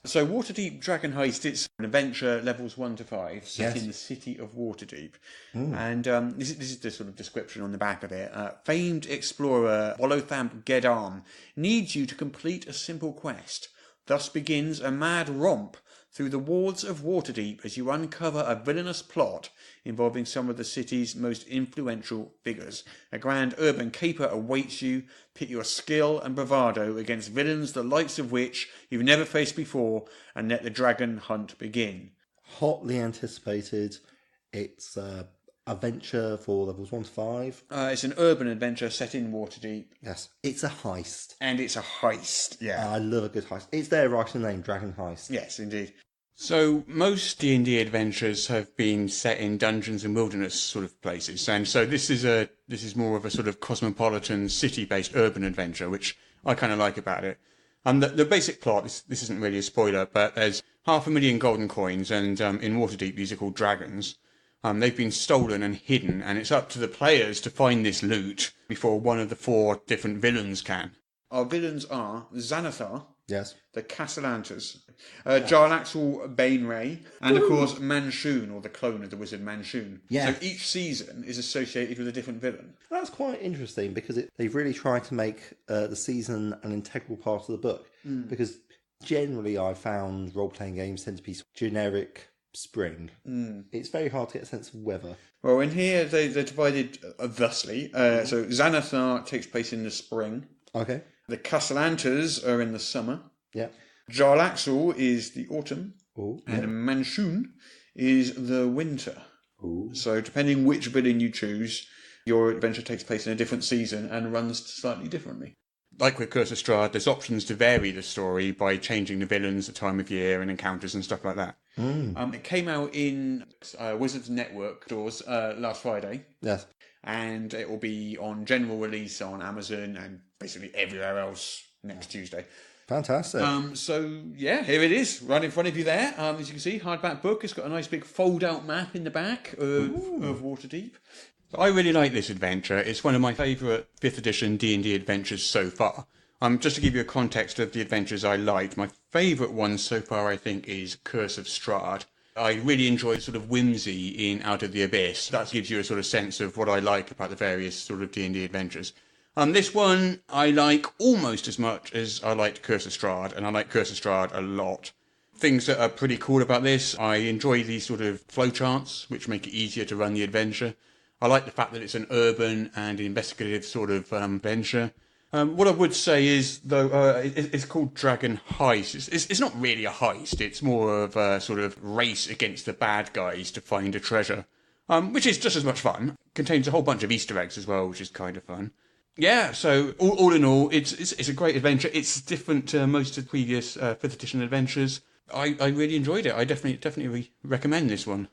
So Waterdeep Dragon Heist, it's an adventure levels 1 to 5 set in the city of Waterdeep. And this is the sort of description on the back of it. Famed explorer Wolothamp Gedam needs you to complete a simple quest. Thus begins a mad romp through the wards of Waterdeep as you uncover a villainous plot involving some of the city's most influential figures. A grand urban caper awaits you. Pit your skill and bravado against villains the likes of which you've never faced before, and let the dragon hunt begin. Hotly anticipated. It's a adventure for levels 1 to 5. It's an urban adventure set in Waterdeep. Yes, it's a heist. And it's a heist, yeah. I love a good heist. It's there right in the name, Dragon Heist. Yes, indeed. So most D&D adventures have been set in dungeons and wilderness sort of places, and so this is more of a sort of cosmopolitan, city-based urban adventure, which I kind of like about it. The basic plot, this isn't really a spoiler, but there's 500,000 golden coins, and in Waterdeep these are called dragons. They've been stolen and hidden, and it's up to the players to find this loot before one of the 4 different villains can. Our villains are Xanathar, Yes. the Castellantas, Jarlaxle Baneray, and of course Manshoon, or the clone of the wizard Manshoon. Yeah. So each season is associated with a different villain. That's quite interesting because they've really tried to make the season an integral part of the book. Because generally I found role-playing games tend to be generic spring. It's very hard to get a sense of weather. Well, in here they're divided thusly. So Xanathar takes place in the spring. Okay. The Castellantas are in the summer. Yeah. Jarlaxle is the autumn. Ooh, And Manshoon is the winter. Ooh. So depending which villain you choose, your adventure takes place in a different season and runs slightly differently. Like with Curse of Strahd, there's options to vary the story by changing the villains, the time of year, and encounters and stuff like that. It came out in Wizards Network stores last Friday. Yes. And it will be on general release on Amazon and basically everywhere else next Tuesday. Fantastic. So, yeah, here it is, right in front of you there. As you can see, hardback book. It's got a nice big fold-out map in the back of Waterdeep. I really like this adventure. It's one of my favourite 5th edition D&D adventures so far. Just to give you a context of the adventures I liked, my favourite one so far, I think, is Curse of Strahd. I really enjoy the sort of whimsy in Out of the Abyss. That gives you a sort of sense of what I like about the various sort of D&D adventures. This one I like almost as much as I liked Curse of Strahd, and I like Curse of Strahd a lot. Things that are pretty cool about this, I enjoy these sort of flowcharts, which make it easier to run the adventure. I like the fact that it's an urban and investigative sort of adventure. What I would say is, though, it's called Dragon Heist. It's not really a heist. It's more of a sort of race against the bad guys to find a treasure, which is just as much fun. Contains a whole bunch of Easter eggs as well, which is kind of fun. Yeah, so all in all, it's a great adventure. It's different to most of the previous 5th edition adventures. I really enjoyed it. I definitely recommend this one.